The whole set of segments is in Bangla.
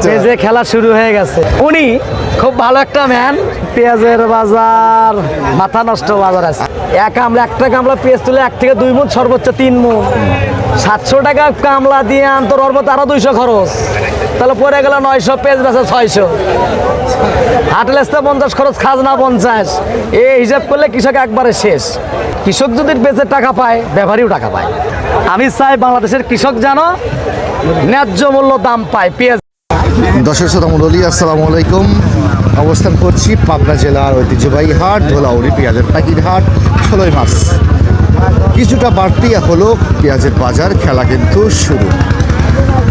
পেঁয়াজে খেলা শুরু হয়ে গেছে। উনি খুব ভালো একটা ম্যান। পেঁয়াজের বাজার মাথা নষ্ট বাজার আছে। একটা কামলা পেঁয়াজ তুলে 1 থেকে 2 মণ, সর্বোচ্চ 3 মণ। 700 টাকা কামলা দিয়ে আনতো, ওর মতো আরো 200 খরচ, তাহলে পরে গেল 900, পেঁয়াজ বেচা 600, হাটেল আসতে 50 খরচ, খাজনা 50। এই হিসাব করলে কৃষক একবারে শেষ। কৃষক যদি বেচে টাকা পায়, ব্যাপারীও টাকা পায়। আমি চাই বাংলাদেশের কৃষক যেন ন্যায্য মূল্য দাম পায় পেঁয়াজ। দর্শক শ্রোতা মণ্ডলী, আসসালামু আলাইকুম। অবস্থান করছি পাবনা জেলার ঐতিহ্যবাহী হাট ধোলাউড়ি পেঁয়াজের পাখির হাট 16 মাস। কিছুটা বাড়তি হলো পেঁয়াজের বাজার, খেলা কিন্তু শুরু।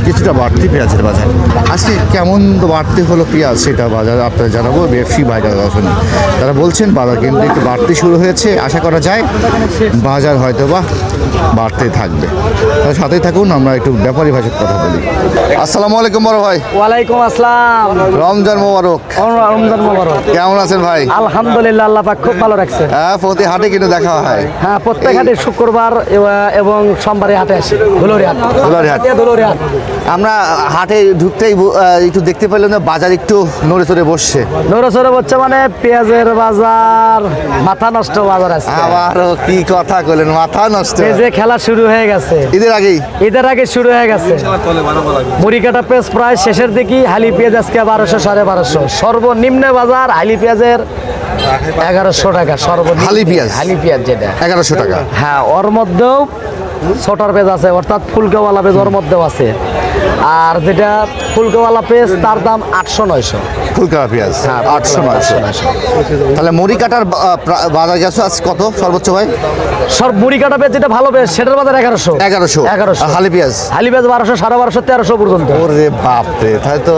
কিছুটা বাড়তি পেঁয়াজের বাজার আজকে কেমন বাড়তি হলো পেঁয়াজ, সেটা বাজার আপনারা জানাবো। ব্যবসায়ী ভাইরা আছেন, তারা বলছেন বাজার কিন্তু একটু বাড়তি শুরু হয়েছে। আশা করা যায় বাজার হয়তো বা বাড়তে থাকবে। তার সাথেই থাকুন, আমরা একটু ব্যাপারী ভাষার কথা বলি। আসসালামু আলাইকুম বড় ভাই। ওয়ালাইকুম আসসালাম। রমজান মোবারক। রমজান মোবারক। কেমন আছেন ভাই? আলহামদুলিল্লাহ, আল্লাহ পাক খুব ভালো রাখছে। হ্যাঁ, প্রতি হাটে কিন্তু দেখা হয়। হ্যাঁ, প্রত্যেক হাটে শুক্রবার এবং সোমবারে হাটে আসি। ধুলাউড়ি হাট। ধুলাউড়ি হাট। আমরা হাটে ঢুকতেই একটু দেখতে পেলাম না বাজার একটু নড়ে চড়ে বসছে। নড়ে চড়ে বসছে মানে পেঁয়াজের বাজার মাথা নষ্ট বাজার আছে। আবারও কি কথা কইলেন, মাথা নষ্ট। পেঁয়াজে খেলা শুরু হয়ে গেছে ঈদের আগে শুরু হয়ে গেছে। মুড়ি কাটা পেঁয়াজ প্রায় শেষের দিকে। হালি পেঁয়াজ আজকে 1200, 1250। সর্বনিম্ন বাজার হালি পেঁয়াজের 1100 টাকা সর্বনিম্ন। হালি পেঁয়াজ যেটা 1100 টাকা। হ্যাঁ, ওর মধ্যেও ছোটার পেঁয়াজ আছে, অর্থাৎ ফুলকাওয়ালা পেঁয়াজ ওর মধ্যেও আছে। আর যেটা ফুলকাওয়ালা পেঁয়াজ তার দাম 800-900। ফুলকাওয়া পেঁয়াজ 800-900। তাহলে মুড়ি কাটার বাজার গেছে আজ কত সর্বোচ্চ ভাই? মুড়ি কাটা পেঁয়াজ যেটা ভালো পেঁয়াজ সেটার বাজার 1100। হালি পেঁয়াজ 1200, 1250, 1300 পর্যন্ত। ওরে বাপ রে, তাহলে তো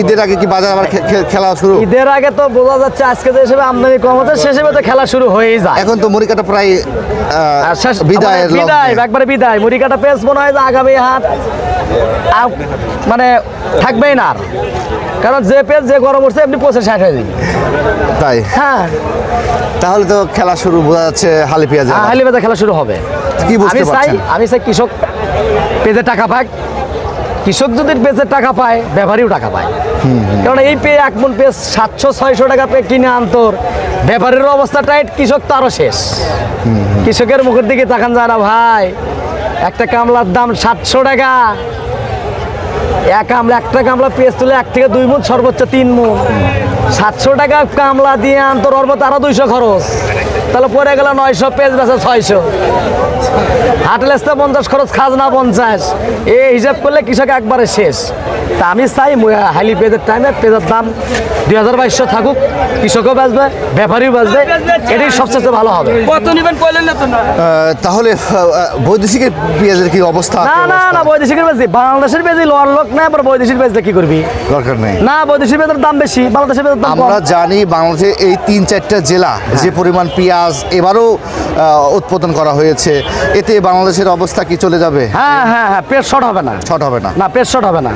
ঈদের আগে কি বাজার আবার খেলা শুরু? ঈদের আগে তো বোঝা যাচ্ছে আজকে যে হিসেবে আমদানি কম হচ্ছে, সে হিসেবে তো খেলা শুরু হয়েই যায়। এখন তো মুড়ি কাটা প্রায় বিদায়, একবারে বিদায়। মুড়ি কাটা পেঁয়াজ মনে হয় যে আগামী হাট মানে থাকবেই না আর, কারণ যে পেঁয়াজ যে গরম উঠছে এমনি পচে শেষ হয়ে যাবে। তাই? হ্যাঁ, তাহলে তো খেলা শুরু বোঝা যাচ্ছে হালি পেঁয়াজ। হালি পেঁয়াজে খেলা শুরু হবে। কি বুঝতে পারছেন? আমি চাই কৃষক পেঁয়াজে টাকা পাক। কৃষক যদি পেঁয়াজের টাকা পায়, ব্যাপারীও টাকা পায়। কারণ এই পেয়ে 1 মণ পেঁয়াজ 700-600 টাকা পেয়ে কিনে আনতোর, ব্যাপারীর অবস্থা টাইট, কৃষক তো আরো শেষ। কৃষকের মুখের দিকে তাকান যায় না ভাই। একটা কামলার দাম 700 টাকা। একটা কামলা পেঁয়াজ তুলে 1 থেকে 2 মণ, সর্বোচ্চ 3 মণ। 700 টাকা কামলা দিয়ে আনতোর, ওর মতো আরো 200 খরচ, তাহলে পরে গেল 900, পেঁয়াজ বেচা 600, হাটেল আসতে 50 খরচ, খাজনা 50। এই হিসাব করলে কৃষক একবারে শেষ। তা আমি চাই হাইলি পেঁয়াজের টাইমে পেঁয়াজের দাম 2200 থাকুক, কৃষকও বাঁচবে, ব্যাপারীও বাঁচবে, এটাই সবচেয়ে ভালো হবে। কত নেবেন কইলেন না তো? তাহলে বৈদেশিক পেঁয়াজের কি অবস্থা? না, বৈদেশিকের পেঁয়াজ, বাংলাদেশের পেঁয়াজ লওয়ার লোক না, আবার বৈদেশিক পেঁয়াজটা কি করবি? দরকার নেই। না, বৈদেশিক পেঁয়াজের দাম বেশি, বাংলাদেশের পেঁয়াজের দাম কম। আমরা জানি বাংলাদেশে এই 3-4টা জেলা যে পরিমাণ পেঁয়াজ এবারও উৎপাদন করা হয়েছে, এতে বাংলাদেশের অবস্থা কি চলে যাবে? হ্যাঁ, পেঁয়াজ শর্ট হবে না। না, পেঁয়াজ শর্ট হবে না।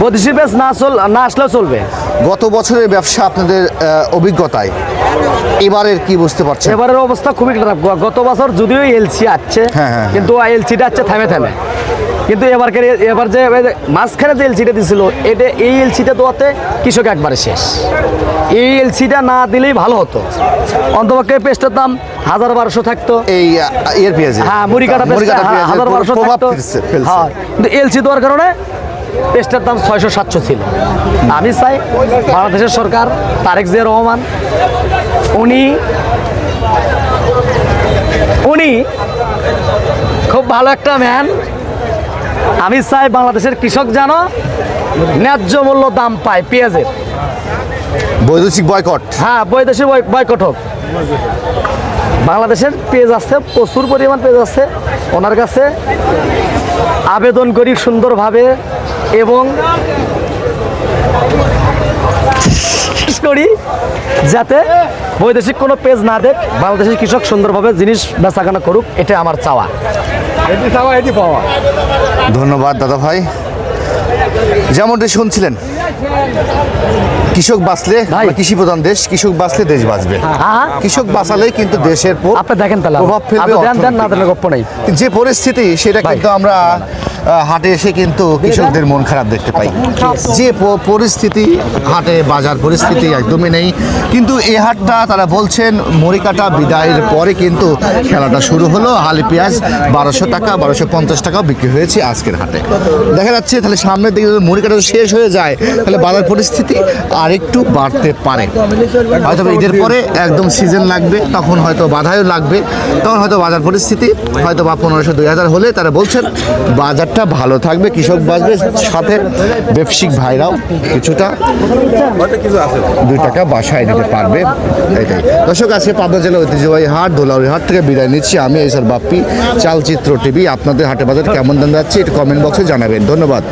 বৈদেশিক পেঁয়াজ না আসলেও চলবে। গত বছরের ব্যবসা আপনাদের অভিজ্ঞতায় এবারের কি বুঝতে পারছেন? এবারের অবস্থা খুবই খারাপ। গত বছর যদিও এলসি আসছে, কিন্তু এলসিটা আসছে থেমে। কিন্তু এবার যে মাঝখানে যে এলসিটা দিছিল, এই এলসিটা দেওয়াতে কৃষক একবারে শেষ। এই এলসিটা না দিলেই ভালো হতো। অন্তপক্ষে পেঁয়াজটার দাম 1000-1200 থাকতো। এই এর পেঁয়াজে, হ্যাঁ, মুড়ি কাটা পেঁয়াজ 1000-1200 থাকতো। হ্যাঁ, কিন্তু এলসি দেওয়ার কারণে পেঁয়াজটার দাম 600-700 ছিল। আমি চাই বাংলাদেশের সরকার, তারেক জিয়া রহমান, উনি খুব ভালো একটা ম্যান। আমি চাই বাংলাদেশের কৃষক যেন ন্যায্য মূল্য দাম পায় পেঁয়াজের। বৈদেশিক বয়কট? হ্যাঁ, বৈদেশিক বয়কট হোক। বাংলাদেশের পেঁয়াজ আছে, প্রচুর পরিমাণ পেঁয়াজ আছে। ওনার কাছে আবেদন করি সুন্দরভাবে, এবং যাতে বৈদেশিক কোনো পেঁয়াজ না দেখ, বাংলাদেশের কৃষক সুন্দরভাবে জিনিস বেচাকেনা করুক, এটা আমার চাওয়া। ধন্যবাদ দাদা ভাই। যেমনটি শুনছিলেন কৃষক বাঁচলে, ভাই। আমরা কৃষি প্রধান দেশ, কৃষক বাঁচলে দেশ বাঁচবে। হ্যাঁ। কৃষক বাঁচালেই কিন্তু দেশের আপনি দেখেন তাহলে প্রভাব ফেলবে আপনি দেন দেন না অর্থনীতিতে। দিলে গপ্প নেই। যে পরিস্থিতি সেটা ভাই। কিন্তু আমরা হাটে এসে কিন্তু কৃষকদের মন খারাপ দেখতে পাই। যে পরিস্থিতি হাটে, বাজার পরিস্থিতি একদমই নেই। কিন্তু এই হাটটা তারা বলছেন মরিকাটা বিদায়ের পরে কিন্তু খেলাটা শুরু হলো। হালি পেঁয়াজ 1200 টাকা, 1250 টাকাও বিক্রি হয়েছে আজকের হাটে। দেখা যাচ্ছে তাহলে সামনের দিকে যদি মরিকাটা শেষ হয়ে যায় তাহলে বাজার পরিস্থিতি আরেকটু বাড়তে পারে। হয়তো ঈদের পরে একদম সিজন লাগবে, তখন হয়তো বাধাও লাগবে, তখন হয়তো বাজার পরিস্থিতি হয়তো বা 1500-2000 হলে তারা বলছেন বাজারটা ভালো থাকবে, কৃষক বাঁচবে, সাথে ব্যবসায়িক ভাইরাও কিছুটা 2 টাকা বাসায় দিতে পারবে। এটাই দর্শক, আজকে পাবনা জেলা ঐতিহ্যবাহী হাট ধোলাউড়ি হাট থেকে বিদায় নিচ্ছি আমি এসআর বাপ্পি, চালচিত্র টিভি। আপনাদের হাটে বাজার কেমন দাম যাচ্ছে একটু কমেন্ট বক্সে জানাবেন। ধন্যবাদ।